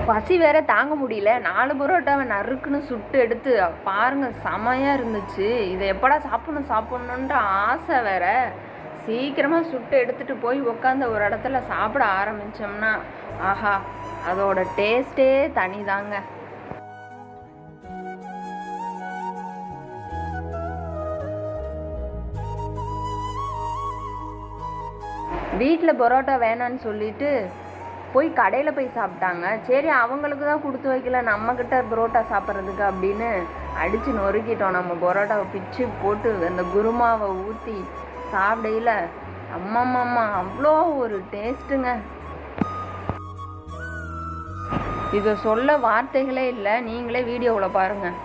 பசி வேற தாங்க முடியல. 4 பரோட்டாவை நறுக்குன்னு சுட்டு எடுத்து பாருங்க, செமையாக இருந்துச்சு. இதை எப்படா சாப்பிட்ணுன்ற ஆசை வேற. சீக்கிரமாக சுட்டு எடுத்துகிட்டு போய் உட்காந்து ஒரு இடத்துல சாப்பிட ஆரம்பித்தோம்னா ஆஹா, அதோட டேஸ்ட்டே தனிதாங்க. வீட்டில் பரோட்டா வேணான்னு சொல்லிட்டு போய் கடையில் போய் சாப்பிட்டாங்க. சரி, அவங்களுக்கு தான் கொடுத்து வைக்கல, நம்மக்கிட்ட பரோட்டா சாப்பிட்றதுக்கு அப்படின்னு அடித்து நொறுக்கிட்டோம். நம்ம பரோட்டாவை பிச்சு போட்டு அந்த குருமாவை ஊற்றி சாப்பிடையில் அம்மா அவ்வளோ ஒரு டேஸ்ட்டுங்க. இதை சொல்ல வார்த்தைகளே இல்லை. நீங்களே வீடியோவில் பாருங்கள்.